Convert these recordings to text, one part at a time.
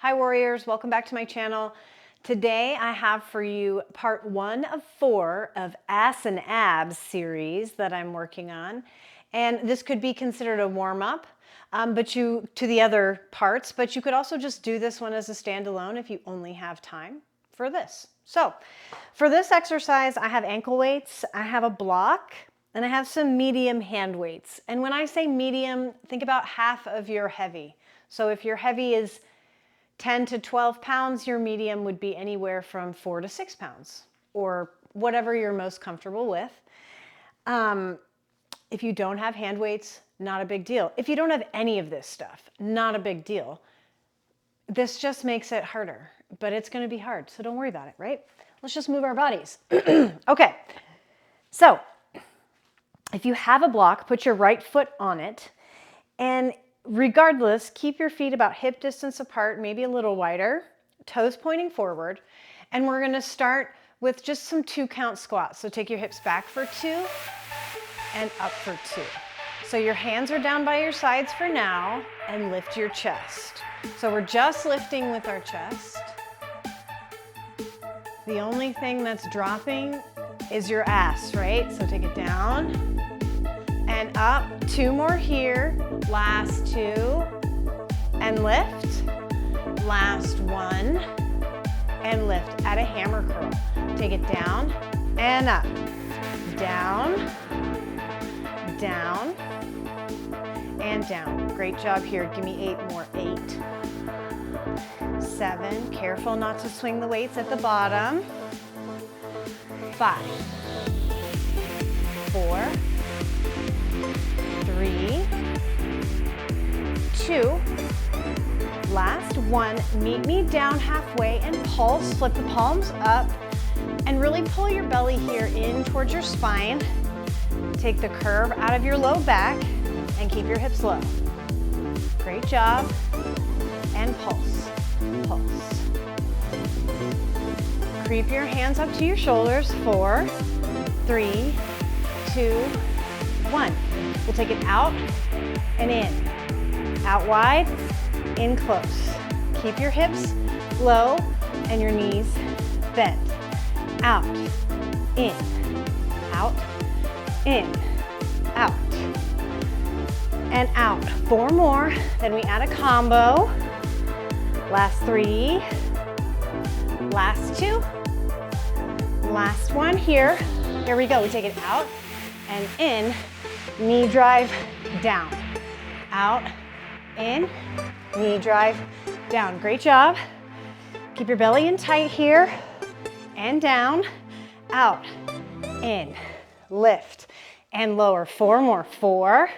Hi warriors, welcome back to my channel. Today I have for you part 1 of 4 of Ass and Abs series that I'm working on. And this could be considered a warm-up to the other parts, but you could also just do this one as a standalone if you only have time for this. So for this exercise, I have ankle weights, I have a block, and I have some medium hand weights. And when I say medium, think about half of your heavy. So if your heavy is 10 to 12 pounds, your medium would be anywhere from 4 to 6 pounds, or whatever you're most comfortable with. If you don't have hand weights, not a big deal. If you don't have any of this stuff, not a big deal. This just makes it harder, but it's going to be hard, so don't worry about it, right? Let's just move our bodies. Okay, so if you have a block, put your right foot on it, and regardless, keep your feet about hip distance apart, maybe a little wider, toes pointing forward, and we're going to start with just some 2-count squats. So take your hips back for 2 and up for 2. So your hands are down by your sides for now, and lift your chest. So we're just lifting with our chest. The only thing that's dropping is your ass, right? So take it down and up. 2 more here. Last 2 and lift. Last 1 and lift. Add a hammer curl. Take it down and up. Down, down, and down. Great job here. Give me 8 more. 8, 7. Careful not to swing the weights at the bottom. 5, 4, 3, 2, last 1. Meet me down halfway and pulse. Flip the palms up and really pull your belly here in towards your spine. Take the curve out of your low back and keep your hips low. Great job. And pulse, pulse. Creep your hands up to your shoulders. 4, 3, 2, 1. We'll take it out and in. Out wide, in close. Keep your hips low and your knees bent. Out, in, out, in, out, and out. 4 more, then we add a combo. Last 3, last 2, last 1 here. Here we go, we take it out and in, knee drive down, out, in, knee drive down. Great job. Keep your belly in tight here and down, out, in, lift and lower. 4 more. 4,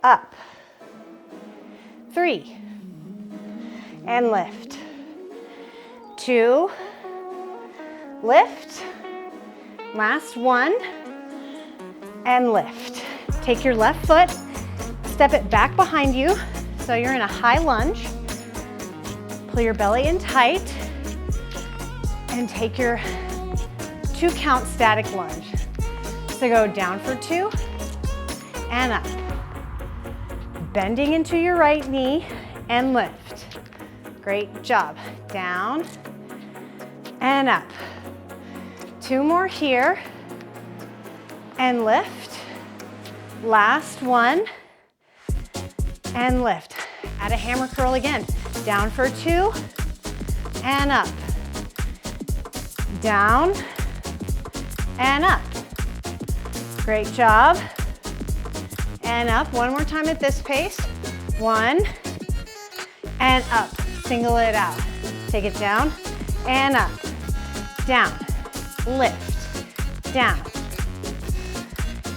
up, 3, and lift, 2, lift, last 1, and lift. Take your left foot, step it back behind you so you're in a high lunge. Pull your belly in tight and take your 2-count static lunge. So go down for 2 and up. Bending into your right knee and lift. Great job. Down and up. 2 more here and lift. Last 1 and lift. Add a hammer curl again. Down for 2 and up. Down and up. Great job. And up. 1 more time at this pace. 1 and up. Single it out. Take it down and up. Down. Lift. Down.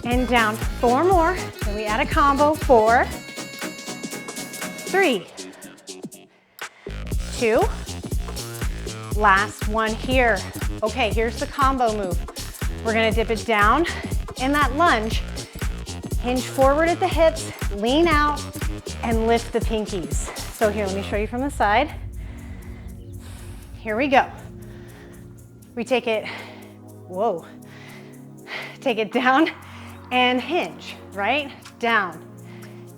And down. 4 more. Then we add a combo. 4, 3, 2. Last 1 here. Okay, here's the combo move. We're gonna dip it down in that lunge. Hinge forward at the hips, lean out, and lift the pinkies. So here, let me show you from the side. Here we go. We take it, whoa. Take it down and hinge, right? Down,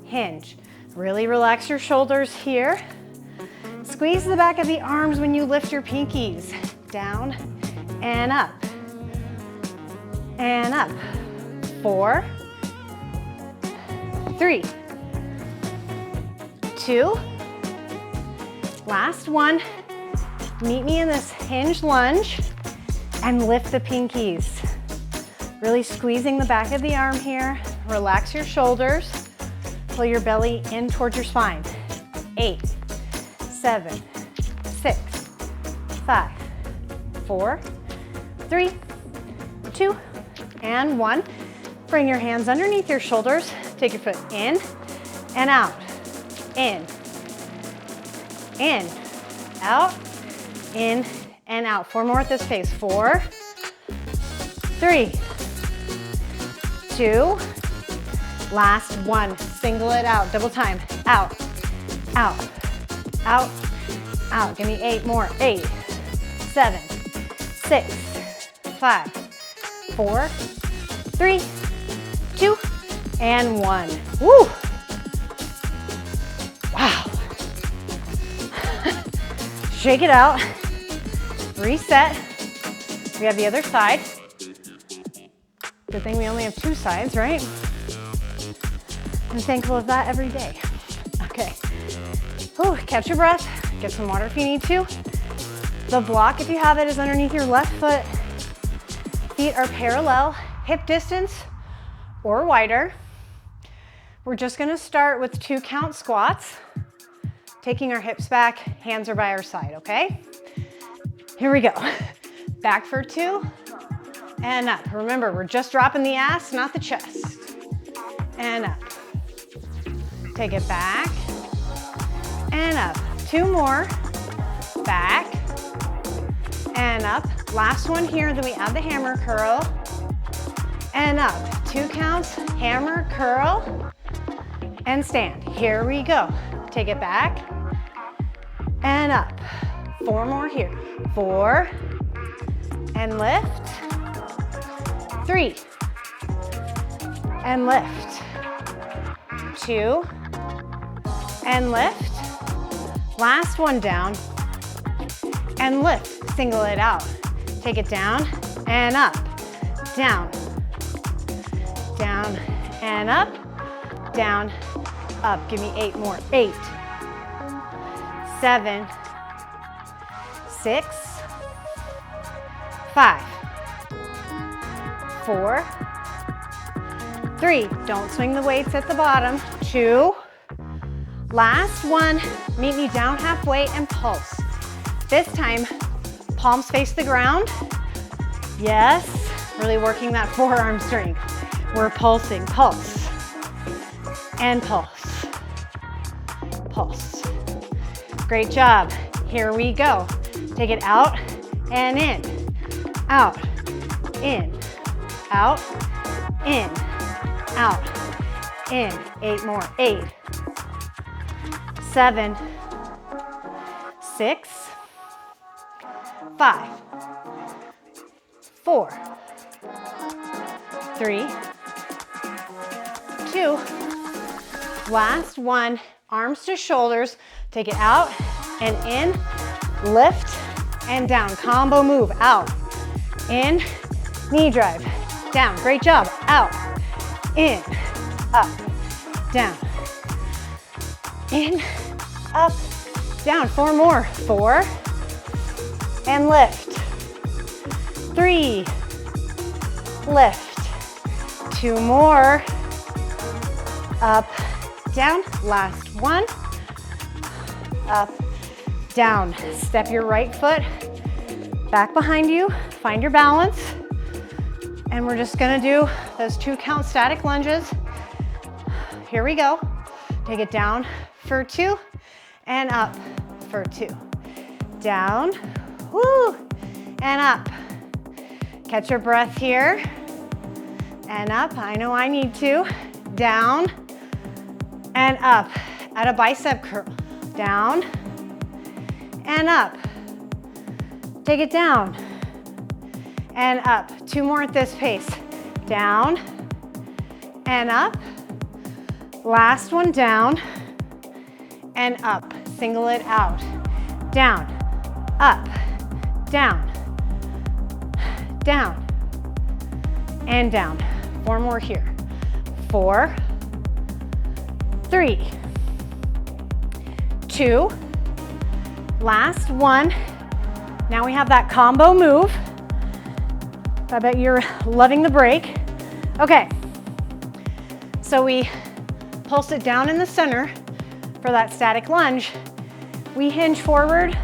hinge. Really relax your shoulders here. Squeeze the back of the arms when you lift your pinkies. Down and up. And up. 4, 3, 2, last one. Meet me in this hinge lunge and lift the pinkies. Really squeezing the back of the arm here. Relax your shoulders. Pull your belly in towards your spine. 8, 7, 6, 5, 4, 3, 2, and 1. Bring your hands underneath your shoulders. Take your foot in and out. In, out, in, and out. 4 more at this pace. 4, 3, 2, last 1. Single it out. Double time. Out, out, out, out. Give me 8 more. 8, 7, 6, 5, 4, 3, 2, and 1. Woo! Wow. Shake it out. Reset. We have the other side. Good thing we only have 2 sides, right? I'm thankful of that every day. Okay. Whew, catch your breath. Get some water if you need to. The block, if you have it, is underneath your left foot. Feet are parallel, hip distance or wider. We're just gonna start with 2 count squats. Taking our hips back, hands are by our side, okay? Here we go. Back for 2, and up. Remember, we're just dropping the ass, not the chest. And up. Take it back, and up. 2 more. Back, and up. Last one here, then we add the hammer curl. And up. 2 counts, hammer, curl, and stand. Here we go. Take it back, and up. 4 more here. 4, and lift. 3, and lift. 2, and lift. Last one down, and lift. Single it out. Take it down, and up. Down, down, and up. Down, up. Give me 8 more. 8, 7, 6, 5, 4, 3. Don't swing the weights at the bottom. 2. Last one. Meet me down halfway and pulse. This time, palms face the ground. Yes. Really working that forearm strength. We're pulsing. Pulse. And pulse. Pulse. Great job. Here we go. Take it out and in. Out. In. Out. In. Out. In. 8 more. 8. 7. 6. 5. 4. 3. 2. Last one. Arms to shoulders. Take it out and in. Lift and down. Combo move. Out. In. Knee drive. Down. Great job. Out. In. Up. Down. In. Up. Down. 4 more. 4. And lift. 3. Lift. 2 more. Up. Down. Last one. Up. Down. Step your right foot back behind you. Find your balance. And we're just gonna do those 2 count static lunges. Here we go. Take it down for 2 and up for 2. Down, woo, and up. Catch your breath here. And up, I know I need to. Down and up at a bicep curl. Down and up. Take it down and up. 2 more at this pace. Down and up. Last one down and up. Single it out. down, up, down, down, and down. 4 more here. 4, 3, 2, last 1. Now we have that combo move. I bet you're loving the break. Okay, so we pulse it down in the center for that static lunge. We hinge forward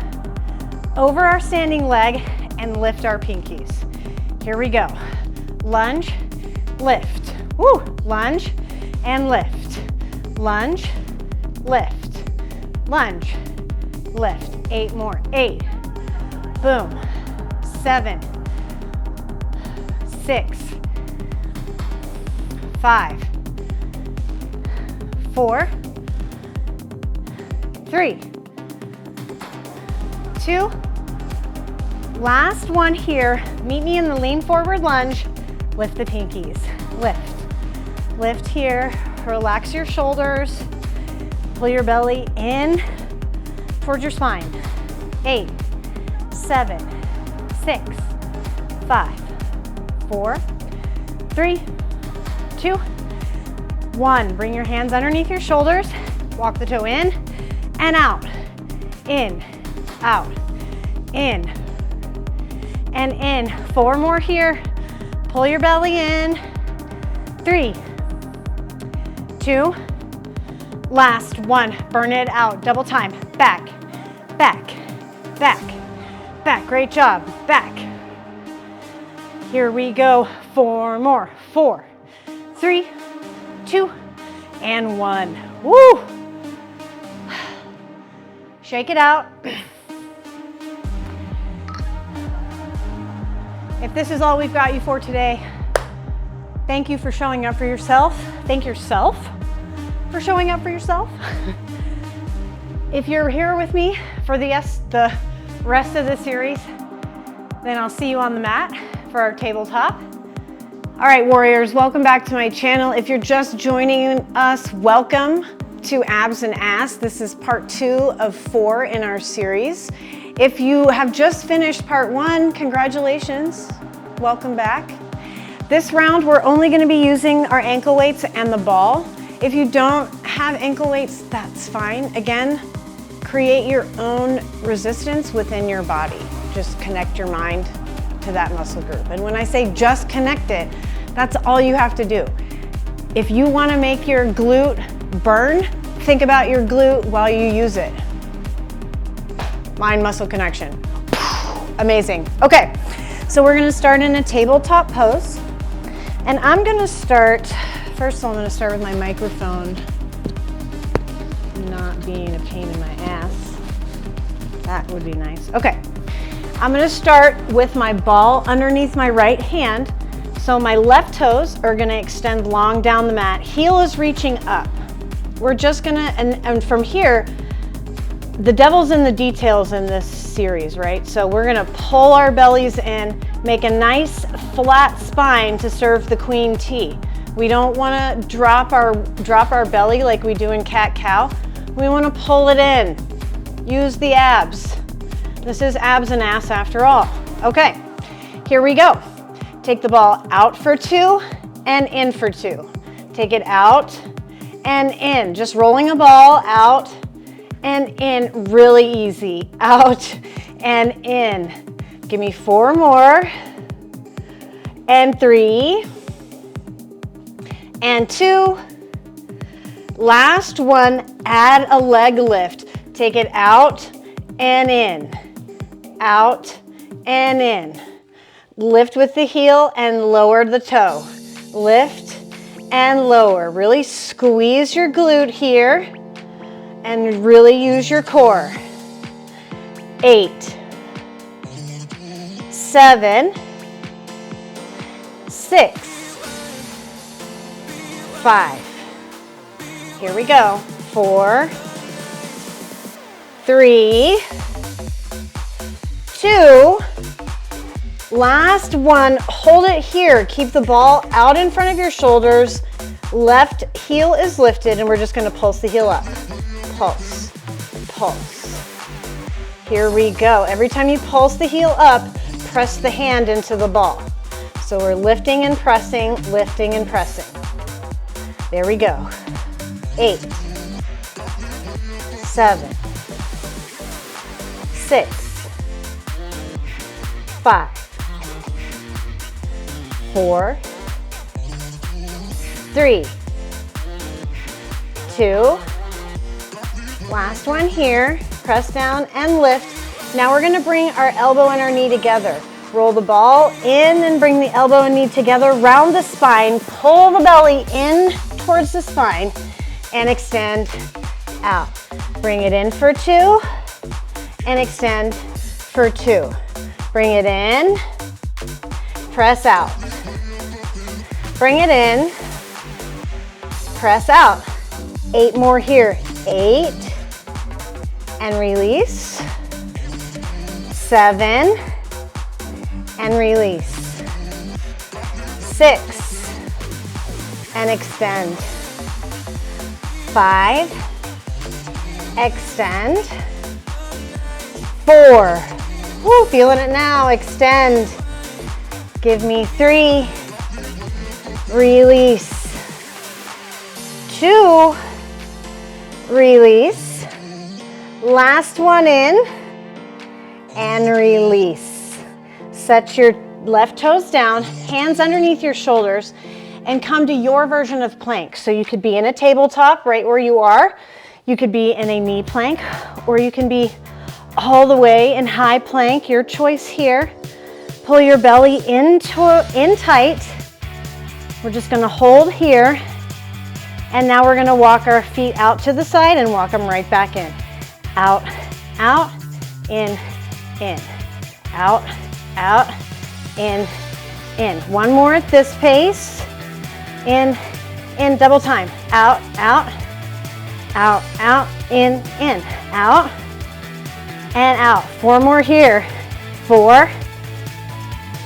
over our standing leg and lift our pinkies. Here we go. Lunge, lift. Woo! Lunge and lift. Lunge, lift. Lunge, lift. 8 more. 8. Boom. 7. 6. 5. 4. 3. 2. Last one here. Meet me in the lean forward lunge. Lift the pinkies. Lift. Lift here. Relax your shoulders. Pull your belly in towards your spine. 8, 7, 6, 5, 4, 3, 2, 1. Bring your hands underneath your shoulders. Walk the toe in and out. In, out, in, and in. 4 more here. Pull your belly in. 3, 2, last 1. Burn it out. Double time. Back, back, back, back. Great job. Back. Here we go. 4 more. 4, 3, 2, and 1. Woo! Shake it out. If this is all we've got you for today, thank you for showing up for yourself. Thank yourself for showing up for yourself. If you're here with me for the rest of the series, then I'll see you on the mat for our tabletop. All right, warriors, welcome back to my channel. If you're just joining us, welcome to Abs and Ass. This is part 2 of 4 in our series. If you have just finished part 1, congratulations, welcome back. This round, we're only gonna be using our ankle weights and the ball. If you don't have ankle weights, that's fine. Again, create your own resistance within your body. Just connect your mind to that muscle group. And when I say just connect it, that's all you have to do. If you wanna make your glute burn, think about your glute while you use it. Mind-muscle connection. Amazing. Okay, so we're gonna start in a tabletop pose. And I'm gonna start, first of all, I'm gonna start with my microphone not being a pain in my ass. That would be nice. Okay, I'm gonna start with my ball underneath my right hand. So my left toes are gonna extend long down the mat. Heel is reaching up. We're just gonna, and from here, the devil's in the details in this series, right? So we're gonna pull our bellies in, make a nice flat spine to serve the queen T. We don't wanna drop our belly like we do in cat-cow. We wanna pull it in. Use the abs. This is abs and ass after all. Okay, here we go. Take the ball out for 2 and in for 2. Take it out and in. Just rolling a ball out and in, really easy. Out and in. Give me 4 more. And 3. And 2. Last one, add a leg lift. Take it out and in. Out and in. Lift with the heel and lower the toe. Lift and lower. Really squeeze your glute here. And really use your core. 8, 7, 6, 5. Here we go. 4, 3, 2. Last one. Hold it here. Keep the ball out in front of your shoulders. Left heel is lifted, and we're just going to pulse the heel up. Pulse, pulse. Here we go. Every time you pulse the heel up, press the hand into the ball. So we're lifting and pressing, lifting and pressing. There we go. 8, 7, 6, 5, 4, 3, 2, last one here, press down and lift. Now we're gonna bring our elbow and our knee together. Roll the ball in and bring the elbow and knee together, round the spine, pull the belly in towards the spine and extend out. Bring it in for 2 and extend for 2. Bring it in, press out. Bring it in, press out. 8 more here. 8 and release. 7 and release. 6 and extend. 5, extend. 4, woo, feeling it now, extend. Give me 3, release. 2, release. Last one in and release. Set your left toes down, hands underneath your shoulders, and come to your version of plank. So you could be in a tabletop right where you are. You could be in a knee plank, or you can be all the way in high plank, your choice here. Pull your belly in tight. We're just gonna hold here. And now we're gonna walk our feet out to the side and walk them right back in. Out, out, in, out, out, in. One more at this pace. In, double time. Out, out, out, out, in, out, and out. 4 more here. 4,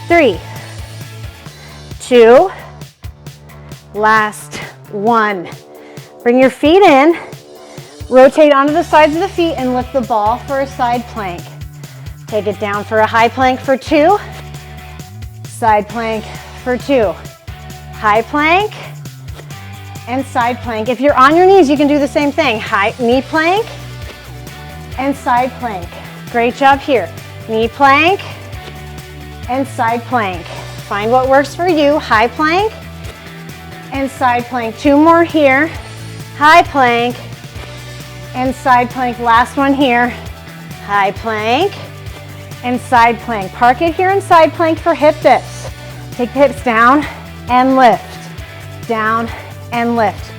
3, 2, last 1. Bring your feet in, rotate onto the sides of the feet and lift the ball for a side plank. Take it down for a high plank for 2, side plank for 2. High plank and side plank. If you're on your knees, you can do the same thing. High knee plank and side plank. Great job here. Knee plank and side plank. Find what works for you. High plank and side plank. 2 more here. High plank and side plank. Last one here. High plank and side plank. Park it here in side plank for hip dips. Take the hips down and lift. Down and lift.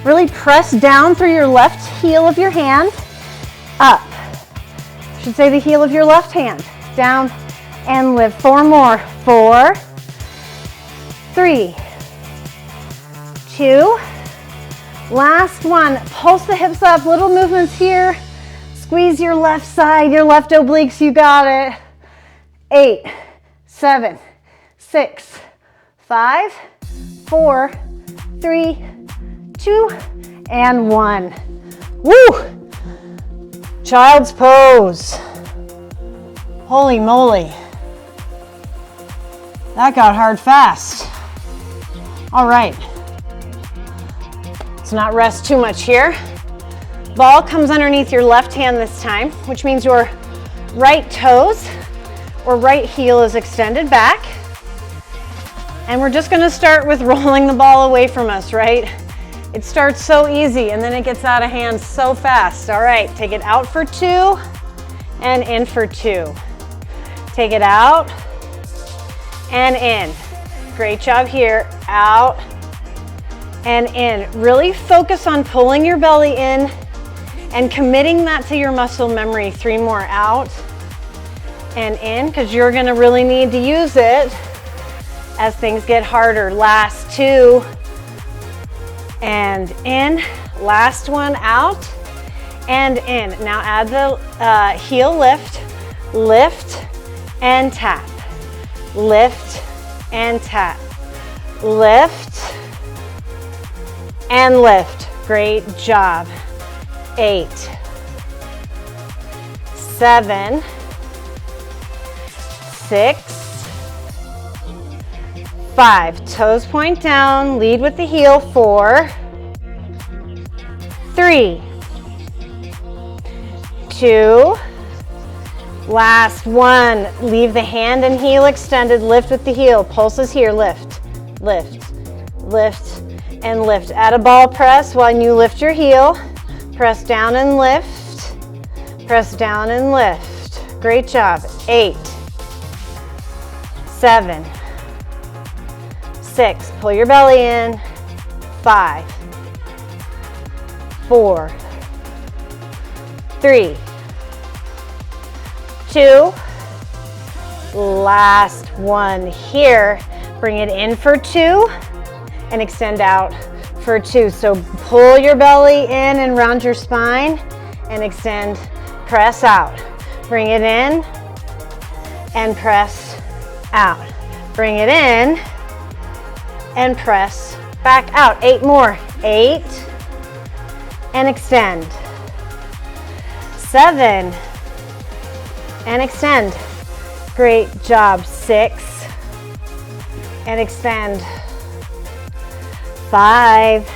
Really press down through your left heel of your hand. Up. I should say the heel of your left hand. Down and lift. 4 more. 4, 3, 2, last one. Pulse the hips up, little movements here. Squeeze your left side, your left obliques, you got it. 8, 7, 6, 5, 4, 3, 2, and 1. Woo! Child's pose. Holy moly. That got hard fast. All right. Let's not rest too much here. Ball comes underneath your left hand this time, which means your right toes or right heel is extended back. And we're just gonna start with rolling the ball away from us, right? It starts so easy and then it gets out of hand so fast. All right, take it out for 2 and in for 2. Take it out and in. Great job here. Out and in. Really focus on pulling your belly in and committing that to your muscle memory. 3 more. Out and in, because you're gonna really need to use it as things get harder. Last 2 and in. Last one. Out and in. Now add the heel lift. Lift and tap. Lift and tap. Lift and lift. Great job. 8, 7, 6, 5. Toes point down, lead with the heel. 4, 3, 2, last 1. Leave the hand and heel extended, lift with the heel. Pulses here, lift, lift, lift, and lift. Add a ball press when you lift your heel. Press down and lift, press down and lift. Great job. 8, 7, 6, pull your belly in. 5, 4, 3, 2, last 1 here. Bring it in for 2 and extend out for 2. So pull your belly in and round your spine and extend, press out. Bring it in and press out. Bring it in and press back out. 8 more. 8 and extend. 7 and extend. Great job. 6 and extend. 5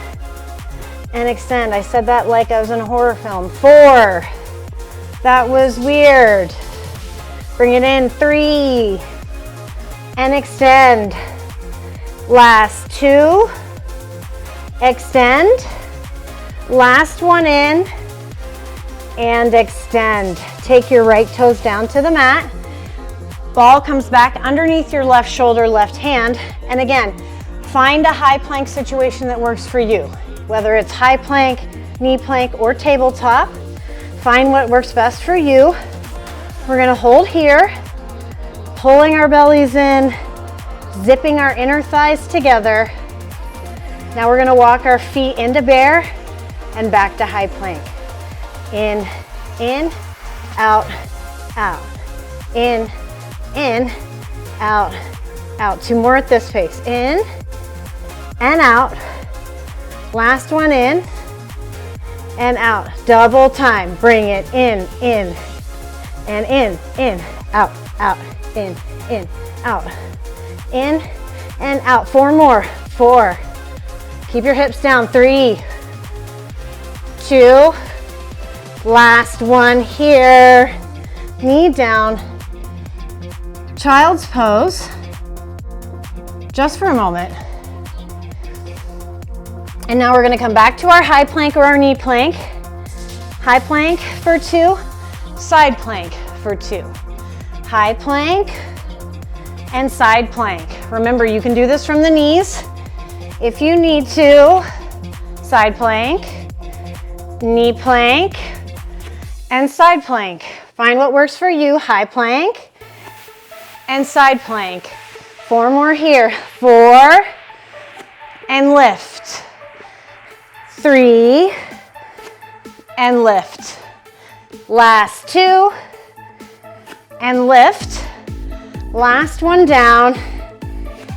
and extend. I said that like I was in a horror film. 4. That was weird. Bring it in. 3 and extend. Last 2. Extend. Last 1 in and extend. Take your right toes down to the mat. Ball comes back underneath your left shoulder, left hand. And again, find a high plank situation that works for you. Whether it's high plank, knee plank, or tabletop, find what works best for you. We're gonna hold here, pulling our bellies in, zipping our inner thighs together. Now we're gonna walk our feet into bear and back to high plank. In, out, out. In, out, out. 2 more at this pace. In and out. Last 1 in and out. Double time. Bring it in, and in, out, out, in, out. In and out. 4 more. 4. Keep your hips down. 3, 2, last 1 here. Knee down. Child's pose. Just for a moment. And now we're going to come back to our high plank or our knee plank. High plank for 2, side plank for 2. High plank and side plank. Remember, you can do this from the knees if you need to. Side plank, knee plank, and side plank. Find what works for you. High plank and side plank. 4 more here. 4 and lift. 3 and lift. Last 2 and lift. Last 1 down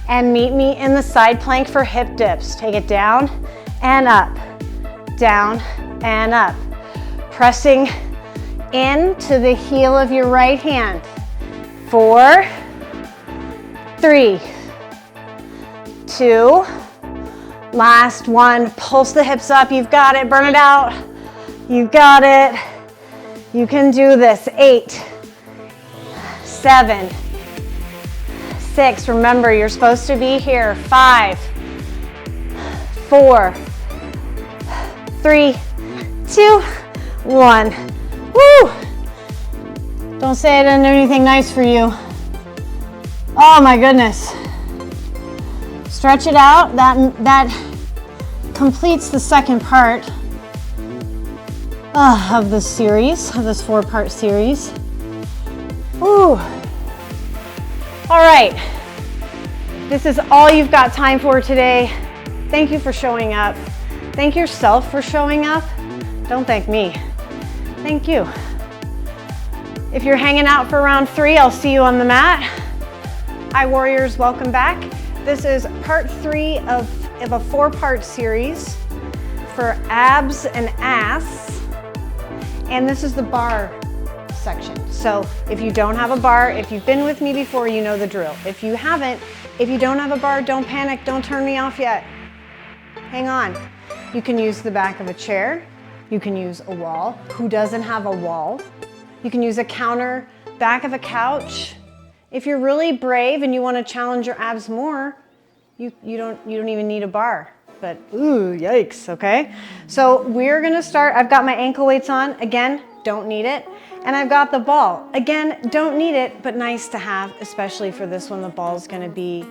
and meet me in the side plank for hip dips. Take it down and up, down and up. Pressing into the heel of your right hand. 4, 3, 2, last 1. Pulse the hips up. You've got it. Burn it out. You got it. You can do this. 8, 7, 6. Remember, you're supposed to be here. 5, 4, 3, 2, 1. Woo! Don't say I didn't do anything nice for you. Oh my goodness. Stretch it out. That completes the second part of this series, of this 4-part series. Ooh. All right. This is all you've got time for today. Thank you for showing up. Thank yourself for showing up. Don't thank me. Thank you. If you're hanging out for round 3, I'll see you on the mat. Hi Warriors, welcome back. This is part 3 of a 4-part series for abs and ass. And this is the bar section. So if you don't have a bar, if you've been with me before, you know the drill. If you haven't, if you don't have a bar, don't panic, don't turn me off yet. Hang on. You can use the back of a chair. You can use a wall. Who doesn't have a wall? You can use a counter, back of a couch. If you're really brave and you want to challenge your abs more, you don't even need a bar. But ooh, yikes, okay? So we're gonna start, I've got my ankle weights on, again, don't need it. And I've got the ball, again, don't need it, but nice to have, especially for this one. The ball's gonna be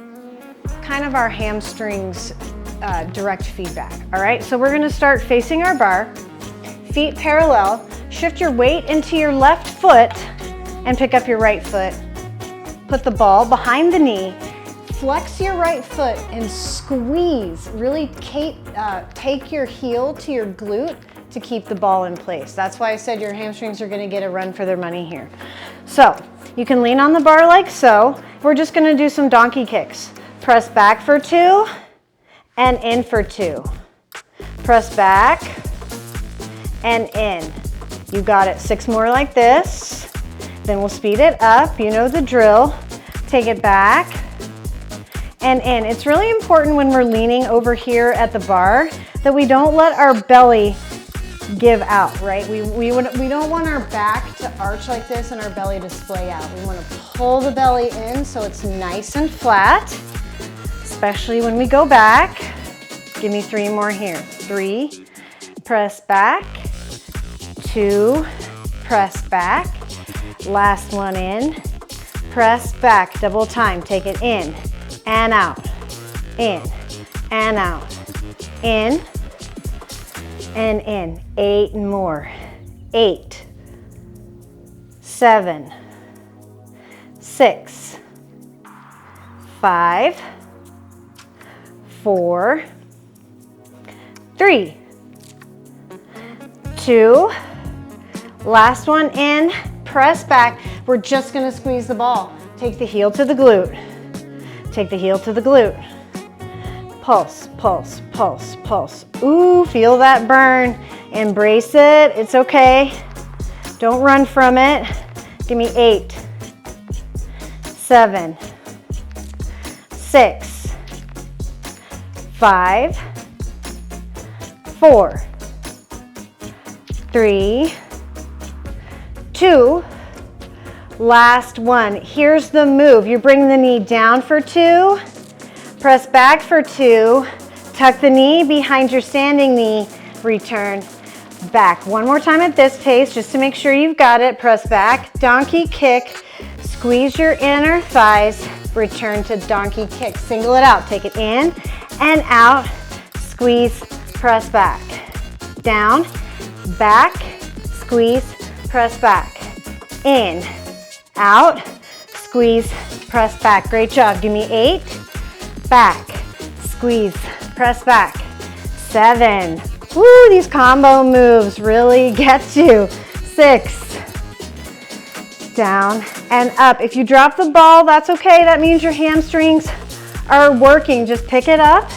kind of our hamstrings direct feedback, all right? So we're gonna start facing our bar, feet parallel, shift your weight into your left foot and pick up your right foot. Put the ball behind the knee, flex your right foot and squeeze. Really take your heel to your glute to keep the ball in place. That's why I said your hamstrings are gonna get a run for their money here. So you can lean on the bar like so. We're just gonna do some donkey kicks. Press back for 2 and in for 2. Press back and in. You got it. 6 more like this. Then we'll speed it up. You know the drill. Take it back and in. It's really important when we're leaning over here at the bar that we don't let our belly give out, right? We don't want our back to arch like this and our belly to splay out. We want to pull the belly in so it's nice and flat, especially when we go back. Give me 3 more here. 3, press back, 2, press back, last one in, press back, double time, take it in and out, in and out, in and in. 8 more. 8, 7, 6, 5, 4, 3, 2, last one in, press back. We're just gonna squeeze the ball. Take the heel to the glute. Take the heel to the glute. Pulse, pulse, pulse, pulse. Ooh, feel that burn. Embrace it, it's okay. Don't run from it. Give me 8, 7, 6, 5, 4, 3, 2, last one. Here's the move. You bring the knee down for 2, press back for 2, tuck the knee behind your standing knee, return back. One more time at this pace, just to make sure you've got it. Press back, donkey kick, squeeze your inner thighs, return to donkey kick. Single it out, take it in and out, squeeze, press back. Down, back, squeeze, press back. In, out, squeeze, press back. Great job. Give me 8, back, squeeze, press back. 7, woo, these combo moves really get you. 6, down and up. If you drop the ball, that's okay. That means your hamstrings are working. Just pick it up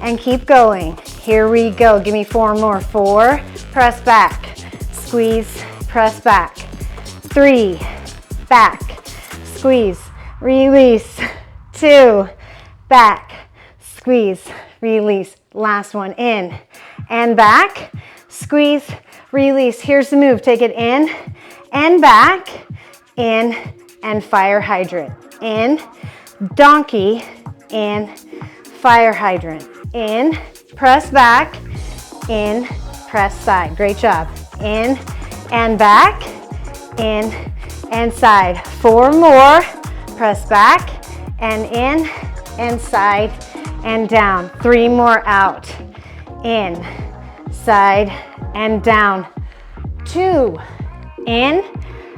and keep going. Here we go. Give me 4 more. 4, press back, squeeze, press back. 3, back, squeeze, release. 2, back, squeeze, release. Last one, in and back, squeeze, release. Here's the move. Take it in and back, in and fire hydrant. In, donkey, in, fire hydrant. In, press back, in, press side. Great job. In and back, in and side. 4 more. Press back and in and side and down. 3 more out. In, side and down. 2, in,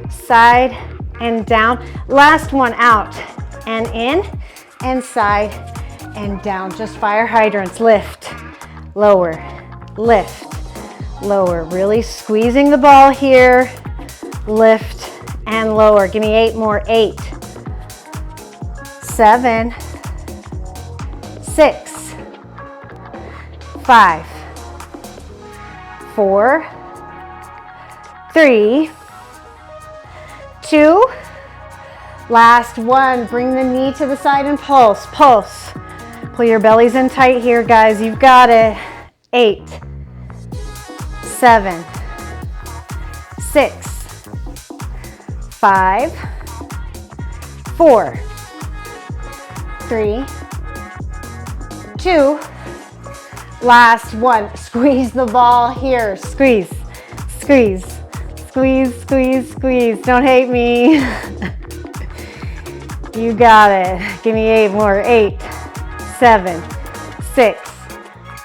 side and down. Last one out and in and side and down. Just fire hydrants. Lift, lower, lift, lower. Really squeezing the ball here. Lift and lower. Give me 8 more. 8, 7, 6, 5, 4, 3, 2. Last one. Bring the knee to the side and pulse, pulse. Pull your bellies in tight here, guys. You've got it. 8, 7, 6, 5, 4, 3, 2. Last one. Squeeze the ball here. Squeeze, squeeze, squeeze, squeeze, squeeze. Don't hate me. You got it. Give me 8 more. 8, 7, 6,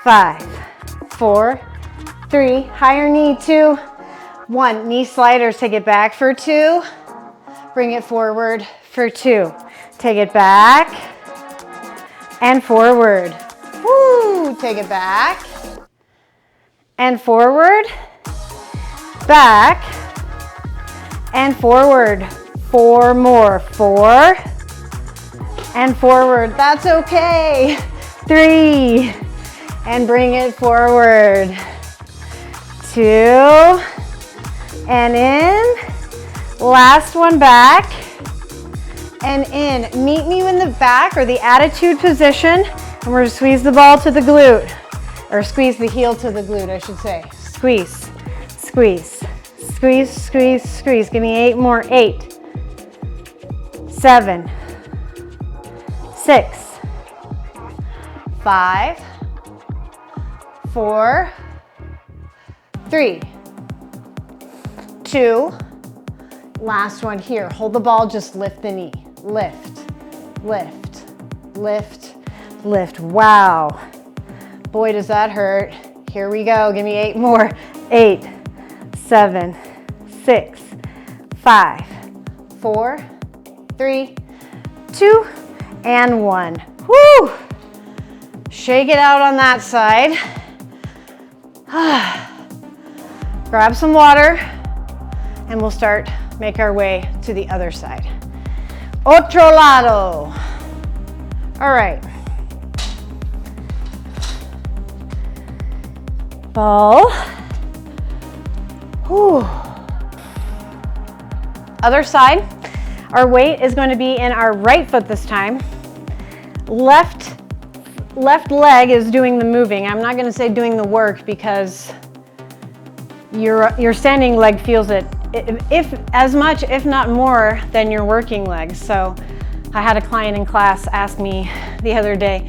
5, 4, 3. Higher knee. 2, 1. Knee sliders. Take it back for 2. Bring it forward for 2. Take it back and forward. Woo! Take it back and forward, back and forward. 4 more. 4 and forward. That's okay. 3 and bring it forward. 2 and in. Last one, back and in. Meet me in the back or the attitude position, and we're going to squeeze the ball to the glute, or squeeze the heel to the glute, I should say. Squeeze, squeeze, squeeze, squeeze, squeeze. Give me 8 more. 8, 7, 6, 5, 4, 3, 2. Last one here. Hold the ball, just lift the knee. Lift, lift, lift, lift. Wow. Boy, does that hurt. Here we go. Give me 8 more. 8, 7, 6, 5, 4, 3, 2, and 1. Woo! Shake it out on that side. Grab some water, and we'll make our way to the other side. Otro lado. All right. Ball. Whew. Other side. Our weight is going to be in our right foot this time. Left leg is doing the moving. I'm not going to say doing the work because your standing leg feels it if as much, if not more, than your working leg. So I had a client in class ask me the other day,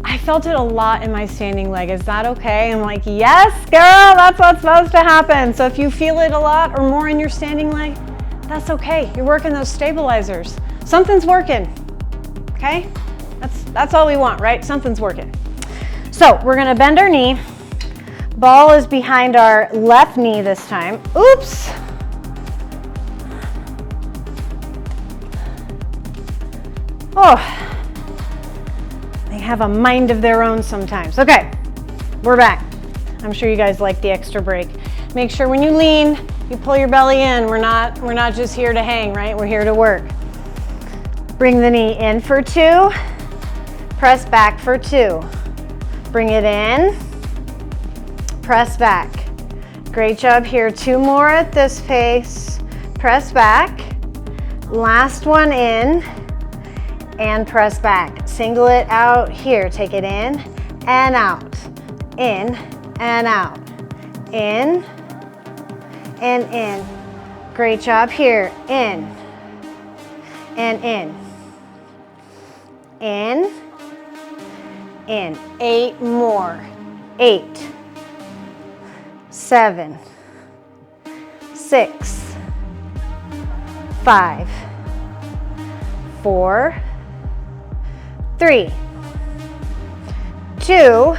I felt it a lot in my standing leg. Is that okay? I'm like, yes, girl, that's what's supposed to happen. So if you feel it a lot or more in your standing leg, that's okay. You're working those stabilizers. Something's working, okay? That's all we want, right? Something's working. So we're gonna bend our knee. Ball is behind our left knee this time. Oops. Oh, they have a mind of their own sometimes. Okay, we're back. I'm sure you guys like the extra break. Make sure when you lean, you pull your belly in. We're not just here to hang, right? We're here to work. Bring the knee in for 2. Press back for 2. Bring it in. Press back. Great job here. 2 more at this pace. Press back. Last one in. And press back. Single it out here. Take it in and out. In and out. In and in. Great job here. In and in. In. In. 8 more. 8, 7, 6, 5, 4, 3, 2,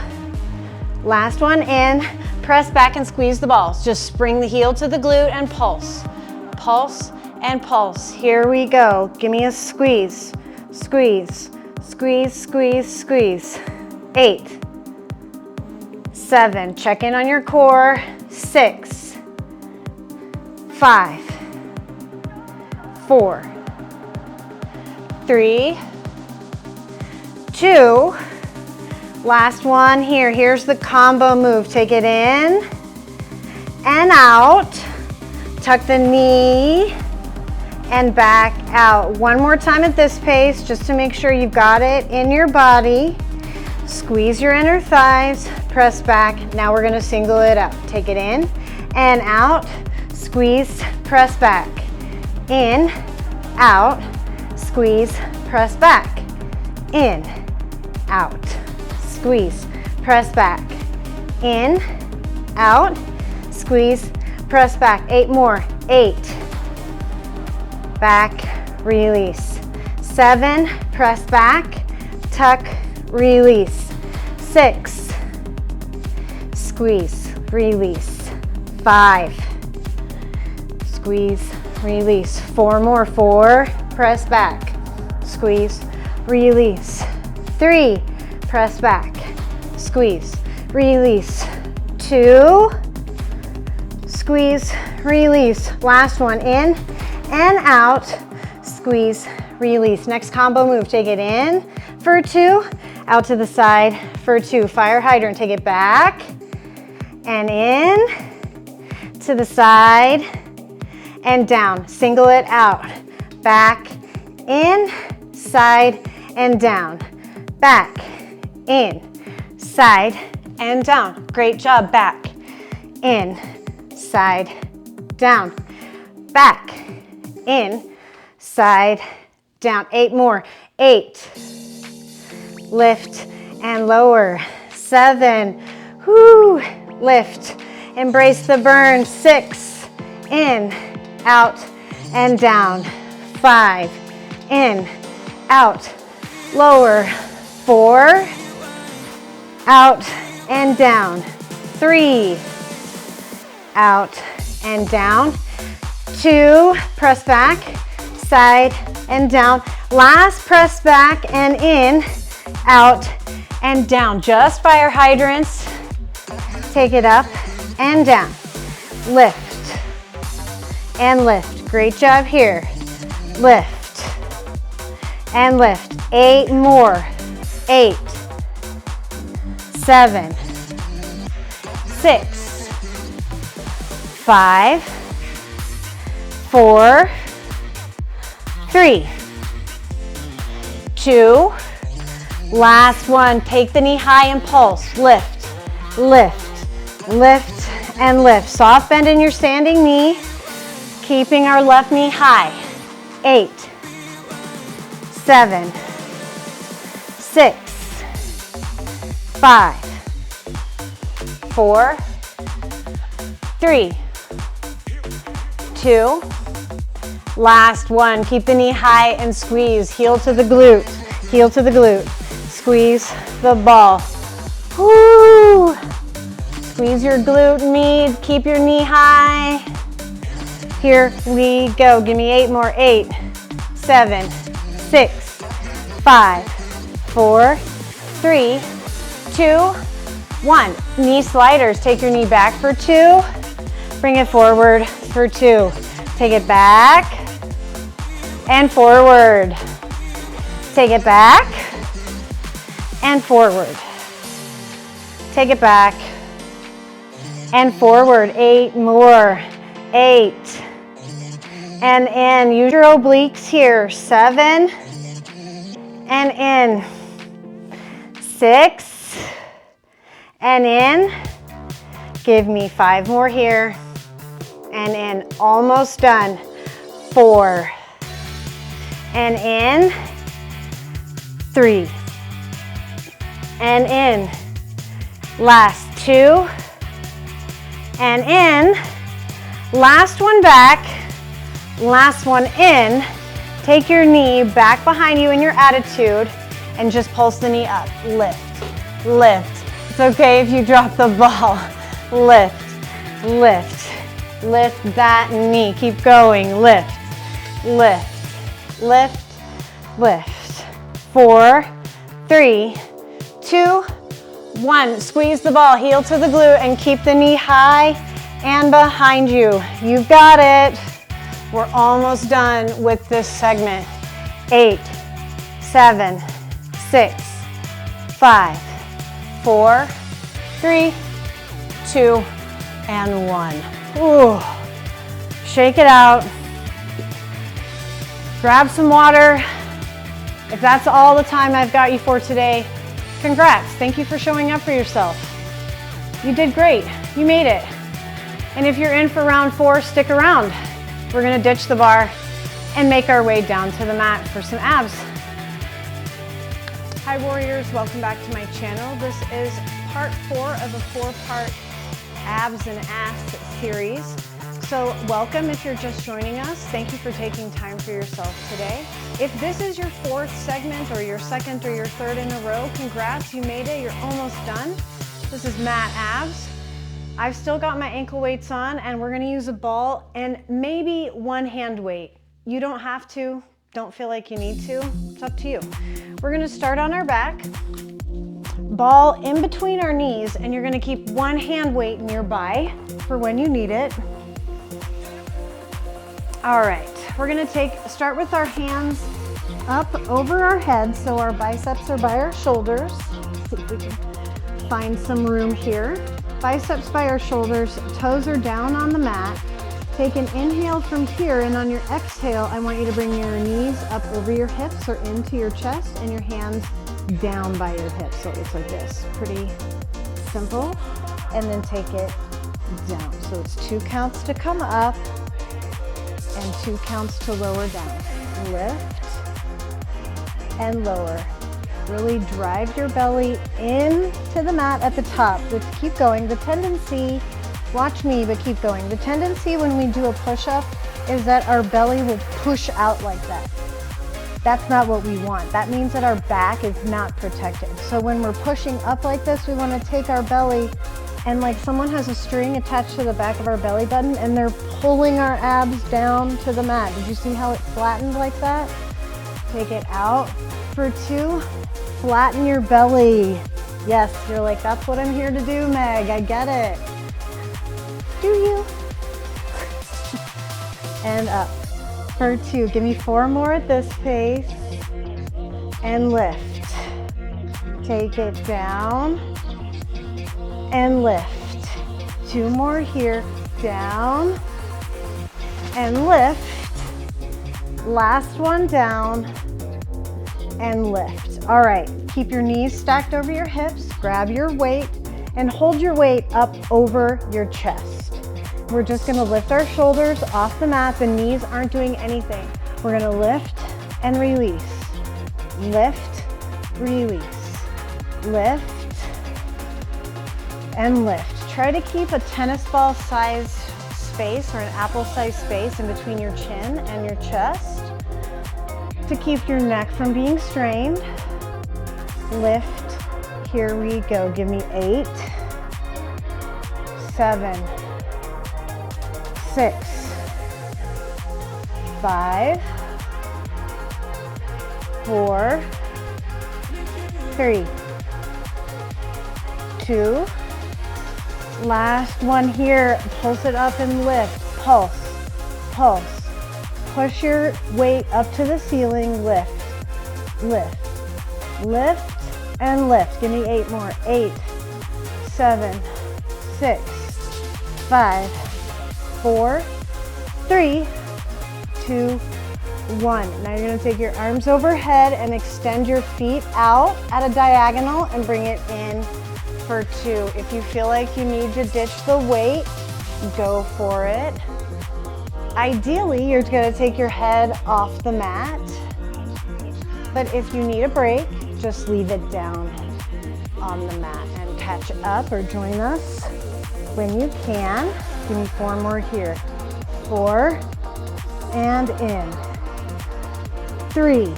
last one in. Press back and squeeze the balls. Just spring the heel to the glute and pulse. Pulse and pulse. Here we go. Give me a squeeze. Squeeze, squeeze, squeeze, squeeze. 8, 7, check in on your core. 6, 5, 4, 3, 2, last one here. Here's the combo move. Take it in and out. Tuck the knee and back out. One more time at this pace, just to make sure you've got it in your body. Squeeze your inner thighs, press back. Now we're gonna single it up. Take it in and out, squeeze, press back. In, out, squeeze, press back. In, out, squeeze, press back. In, out, squeeze, press back. 8 more. 8. Back, release. 7, press back, tuck, release. 6, squeeze, release. 5, squeeze, release. 4 more. 4, press back, squeeze, release. 3, press back, squeeze, release. 2, squeeze, release. Last one, in and out, squeeze, release. Next combo move, take it in for 2, out to the side for 2. Fire hydrant, take it back and in, to the side and down. Single it out, back, in, side and down. Back, in, side and down. Great job, back, in, side, down. Back, in, side, down. 8 more. 8, lift and lower. 7, whoo, lift, embrace the burn. 6, in, out and down. 5, in, out, lower. 4, out and down. 3, out and down. 2, press back, side and down. Last, press back and in, out and down. Just fire hydrants. Take it up and down. Lift and lift. Great job here. Lift and lift. 8 more. 8, 7, 6, 5, 4, 3, 2, last one. Take the knee high and pulse. Lift, lift, lift, and lift. Soft bend in your standing knee, keeping our left knee high. 8, 7, 6, 5, 4, 3, 2, last one. Keep the knee high and squeeze. Heel to the glute, heel to the glute. Squeeze the ball. Woo! Squeeze your glute knee, keep your knee high. Here we go. Give me 8 more. 8, 7, 6, 5, 4, 3, 2, 1. Knee sliders. Take your knee back for 2. Bring it forward for 2. Take it back and forward. Take it back and forward. Take it back and forward. 8 more. 8. And in. Use your obliques here. 7. And in. 6. And in. Give me 5 more here. And in. Almost done. 4. And in. 3. And in. Last 2. And in. Last one back. Last one in. Take your knee back behind you in your attitude and just pulse the knee up. Lift, lift. It's okay if you drop the ball. Lift, lift, lift that knee. Keep going. Lift, lift, lift, lift. 4, 3, 2, 1. Squeeze the ball, heel to the glute, and keep the knee high and behind you. You've got it. We're almost done with this segment. 8, 7, 6, 5, 4, 3, 2, and 1. Ooh. Shake it out. Grab some water. If that's all the time I've got you for today, congrats. Thank you for showing up for yourself. You did great. You made it. And if you're in for round 4, stick around. We're gonna ditch the bar and make our way down to the mat for some abs. Hi warriors, welcome back to my channel. This is part 4 of a 4-part abs and ass series. So welcome if you're just joining us. Thank you for taking time for yourself today. If this is your 4th segment or your 2nd or your 3rd in a row, congrats, you made it, you're almost done. This is mat abs. I've still got my ankle weights on and we're gonna use a ball and maybe one hand weight. You don't have to, don't feel like you need to, it's up to you. We're gonna start on our back, ball in between our knees, and you're gonna keep one hand weight nearby for when you need it. All right, we're gonna start with our hands up over our heads so our biceps are by our shoulders. Let's see if we can find some room here. Biceps by our shoulders, toes are down on the mat. Take an inhale from here, and on your exhale, I want you to bring your knees up over your hips or into your chest and your hands down by your hips. So it looks like this, pretty simple. And then take it down. So it's 2 counts to come up and 2 counts to lower down. Lift and lower. Really drive your belly into the mat at the top. Let's keep going. The tendency, watch me, but keep going. The tendency when we do a push-up is that our belly will push out like that. That's not what we want. That means that our back is not protected. So when we're pushing up like this, we want to take our belly and like someone has a string attached to the back of our belly button and they're pulling our abs down to the mat. Did you see how it flattened like that? Take it out for 2. Flatten your belly. Yes, you're like, that's what I'm here to do, Meg. I get it. Do you? And up for 2. Give me 4 more at this pace. And lift. Take it down. And lift. 2 more here. Down. And lift. Last one down. And lift. All right, keep your knees stacked over your hips, grab your weight, and hold your weight up over your chest. We're just gonna lift our shoulders off the mat. The knees aren't doing anything. We're gonna lift and release. Lift, release. Lift, and lift. Try to keep a tennis ball size space or an apple size space in between your chin and your chest to keep your neck from being strained. Lift, here we go. Give me 8, 7, 6, 5, 4, 3, 2, last one here. Pulse it up and lift. Pulse, pulse. Push your weight up to the ceiling. Lift, lift, lift, and lift. Give me 8 more. 8, 7, 6, 5, 4, 3, 2, 1. Now you're going to take your arms overhead and extend your feet out at a diagonal and bring it in for 2. If you feel like you need to ditch the weight, go for it. Ideally, you're going to take your head off the mat, but if you need a break, just leave it down on the mat and catch up or join us when you can. Give me 4 more here. 4, and in. 3,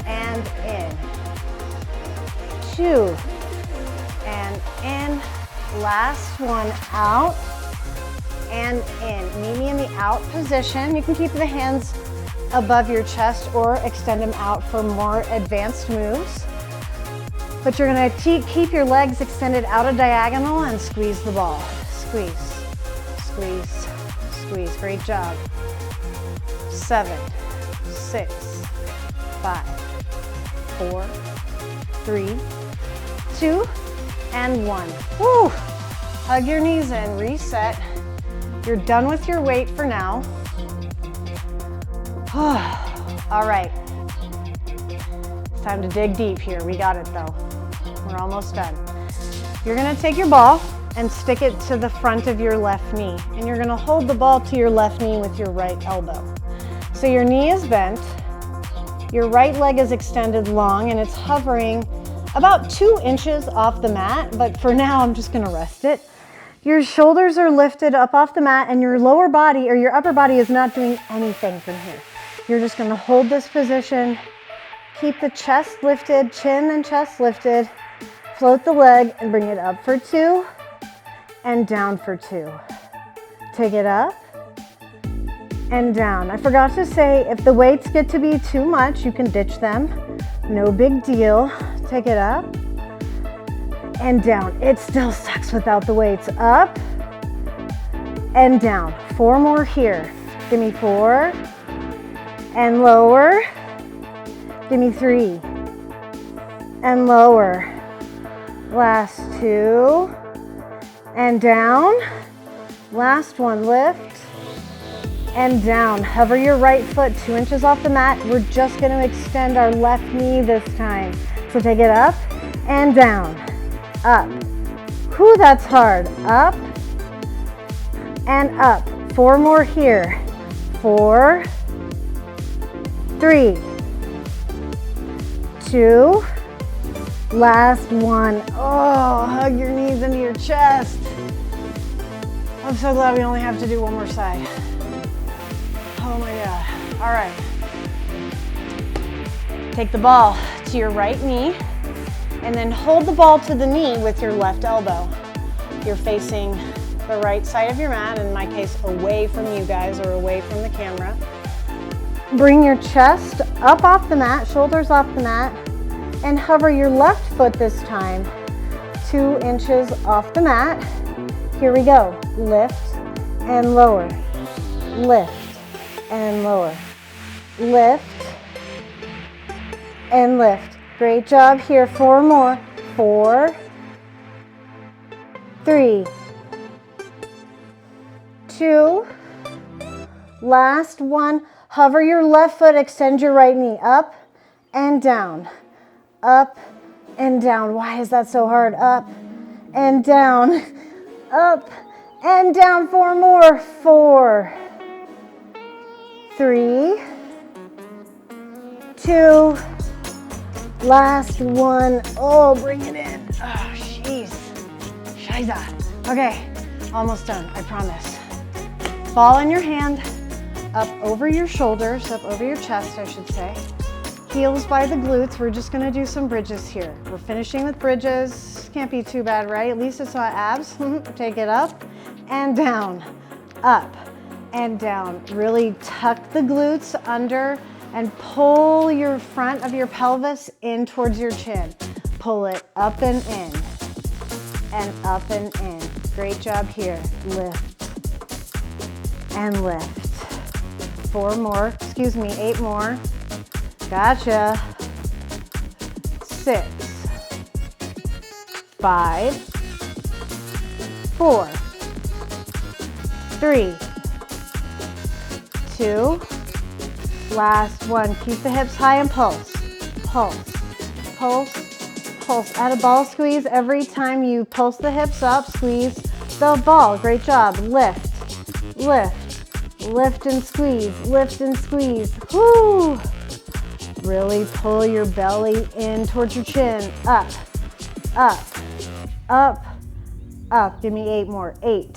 and in. 2, and in. Last one, out and in. Meet me in the out position. You can keep the hands above your chest or extend them out for more advanced moves. But you're gonna keep your legs extended out a diagonal and squeeze the ball. Squeeze, squeeze, squeeze. Great job. 7, 6, 5, 4, 3, 2, and 1. Woo! Hug your knees in, reset. You're done with your weight for now. All right. It's time to dig deep here. We got it though. We're almost done. You're gonna take your ball and stick it to the front of your left knee. And you're gonna hold the ball to your left knee with your right elbow. So your knee is bent, your right leg is extended long, and it's hovering about 2 inches off the mat, but for now I'm just gonna rest it. Your shoulders are lifted up off the mat, and your lower body or your upper body is not doing anything from here. You're just gonna hold this position, keep the chest lifted, chin and chest lifted, float the leg and bring it up for 2 and down for 2. Take it up and down. I forgot to say, if the weights get to be too much, you can ditch them. No big deal. Take it up and down. It still sucks without the weights. Up and down. 4 more here. Give me 4 and lower. Give me 3 and lower. Last 2 and down. Last one, lift and down. Hover your right foot 2 inches off the mat. We're just going to extend our left knee this time. So take it up and down. Up. Whew, that's hard. Up and up. 4 more here. 4, 3, 2, last one. Oh, hug your knees into your chest. I'm so glad we only have to do one more side. Oh my God. All right. Take the ball to your right knee and then hold the ball to the knee with your left elbow. You're facing the right side of your mat, in my case, away from you guys or away from the camera. Bring your chest up off the mat, shoulders off the mat, and hover your left foot this time 2 inches off the mat. Here we go. Lift and lower. Lift and lower. Lift and lift. Great job here. 4 more. 4, 3, 2, last one. Hover your left foot, extend your right knee up and down. Up and down. Why is that so hard? Up and down. Up and down. 4 more. 4, 3, 2, last one. Oh, bring it in. Oh, jeez. Scheiße. Okay, almost done, I promise. Ball in your hand, up over your shoulders, up over your chest, I should say. Heels by the glutes. We're just gonna do some bridges here. We're finishing with bridges. Can't be too bad, right? At least it's not abs. Take it up and down, up and down. Really tuck the glutes under and pull your front of your pelvis in towards your chin. Pull it up and in and up and in. Great job here. Lift and lift. 4 more, excuse me, 8 more. Gotcha. 6, 5, 4, 3, 2, last one. Keep the hips high and pulse. Pulse, pulse, pulse. Add a ball squeeze every time you pulse the hips up. Squeeze the ball. Great job. Lift, lift, lift and squeeze, lift and squeeze. Whoo! Really pull your belly in towards your chin. Up, up, up, up. Give me 8 more. 8,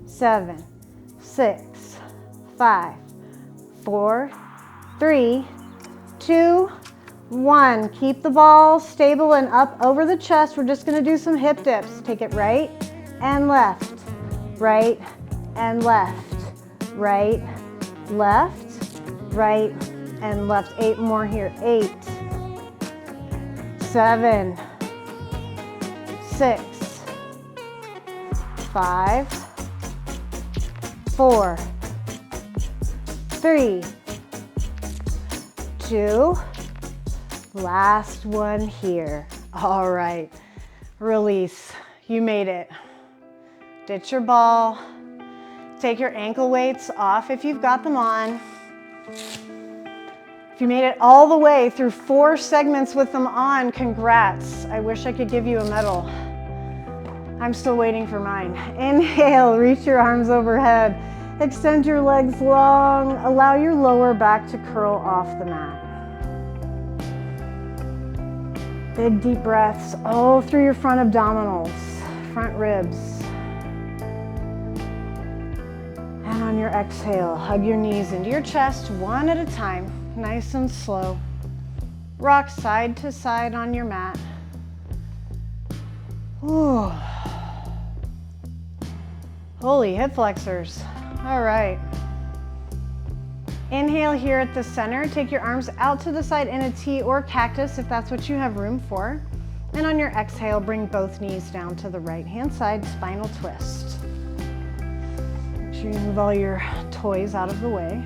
7, 6, 5, 4, 3, 2, 1. Keep the ball stable and up over the chest. We're just gonna do some hip dips. Take it right and left, right and left, right, left, right, and left. 8 more here. 8, 7, 6, 5, 4, 3, 2, last one here. All right, release. You made it. Ditch your ball. Take your ankle weights off if you've got them on. If you made it all the way through 4 segments with them on, congrats. I wish I could give you a medal. I'm still waiting for mine. Inhale, reach your arms overhead. Extend your legs long. Allow your lower back to curl off the mat. Big deep breaths all through your front abdominals, front ribs. And on your exhale, hug your knees into your chest one at a time, nice and slow. Rock side to side on your mat. Ooh. Holy hip flexors. All right. Inhale here at the center. Take your arms out to the side in a T or cactus if that's what you have room for. And on your exhale, bring both knees down to the right-hand side, spinal twist. Make sure you move all your toys out of the way.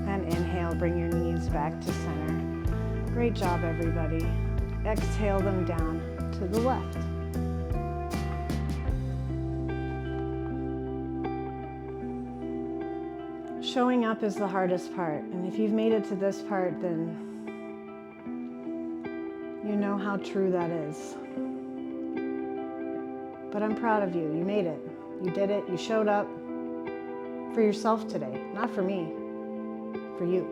And inhale, bring your knees back to center. Great job, everybody. Exhale them down to the left. Showing up is the hardest part, and if you've made it to this part, then you know how true that is. But I'm proud of you. You made it. You did it. You showed up for yourself today, not for me, for you.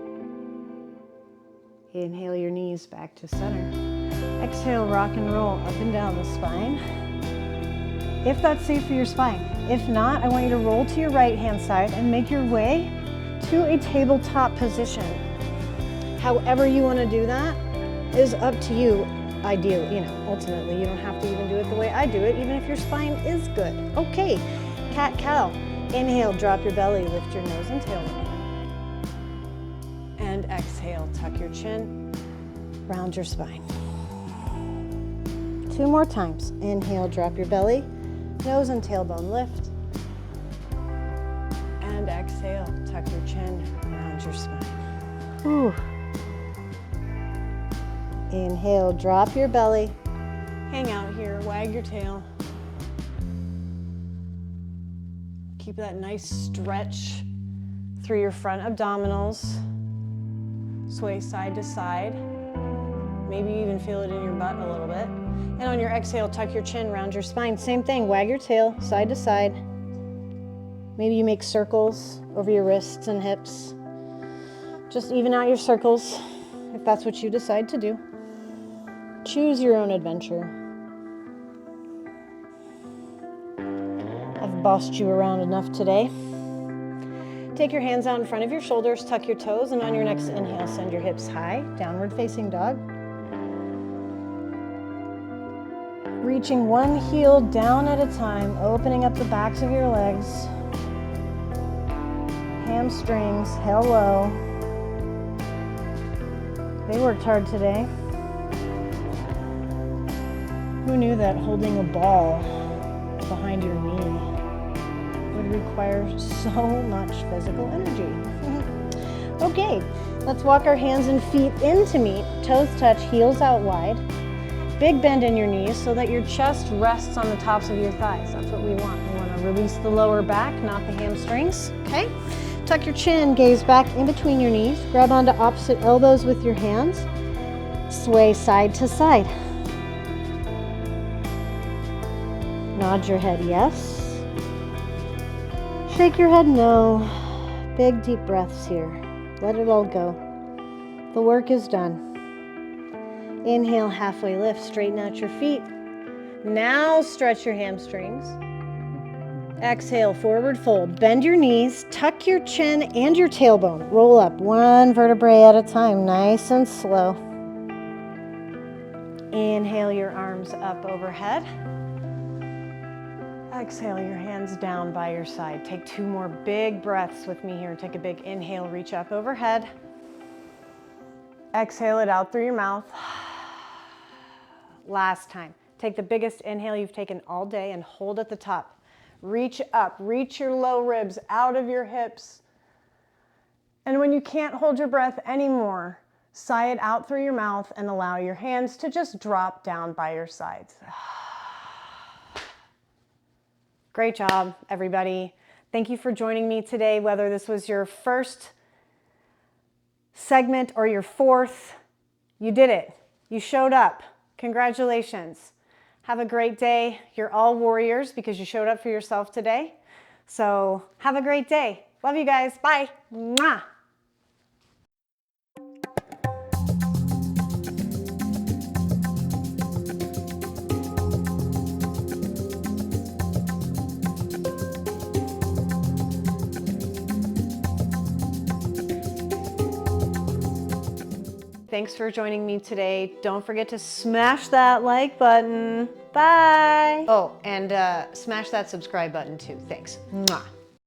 Inhale your knees back to center. Exhale, rock and roll up and down the spine. If that's safe for your spine. If not, I want you to roll to your right-hand side and make your way to a tabletop position. However you want to do that is up to you. Ideally, ultimately, you don't have to even do it the way I do it, even if your spine is good. Okay, cat-cow. Inhale, drop your belly, lift your nose and tailbone. And exhale, tuck your chin, round your spine. 2 more times. Inhale, drop your belly, nose and tailbone lift. And exhale, tuck your chin, round your spine. Whew. Inhale, drop your belly, hang out here, wag your tail. Keep that nice stretch through your front abdominals. Sway side to side. Maybe you even feel it in your butt a little bit. And on your exhale, tuck your chin, round your spine. Same thing, wag your tail, side to side. Maybe you make circles over your wrists and hips. Just even out your circles, if that's what you decide to do. Choose your own adventure. I've bossed you around enough today. Take your hands out in front of your shoulders, tuck your toes, and on your next inhale, send your hips high, downward facing dog. Reaching one heel down at a time, opening up the backs of your legs. Hamstrings, hello. They worked hard today. Who knew that holding a ball behind your knee would require so much physical energy? Okay, let's walk our hands and feet into meet. Toes touch, heels out wide. Big bend in your knees so that your chest rests on the tops of your thighs. That's what we want. We want to release the lower back, not the hamstrings. Okay? Tuck your chin, gaze back in between your knees. Grab onto opposite elbows with your hands. Sway side to side. Nod your head yes. Shake your head no. Big deep breaths here. Let it all go. The work is done. Inhale, halfway lift, straighten out your feet. Now stretch your hamstrings. Exhale, forward fold. Bend your knees, tuck your chin and your tailbone. Roll up one vertebrae at a time, nice and slow. Inhale your arms up overhead. Exhale your hands down by your side. Take 2 more big breaths with me here. Take a big inhale, reach up overhead. Exhale it out through your mouth. Last time. Take the biggest inhale you've taken all day and hold at the top. Reach up, reach your low ribs out of your hips. And when you can't hold your breath anymore, Sigh it out through your mouth and allow your hands to just drop down by your sides. Great job, everybody. Thank you for joining me today, whether this was your first segment or your fourth. You did it. You showed up. Congratulations. Have a great day. You're all warriors because you showed up for yourself today. So have a great day. Love you guys. Bye. Mwah. Thanks for joining me today. Don't forget to smash that like button. Bye. Oh, and smash that subscribe button too. Thanks. Mwah.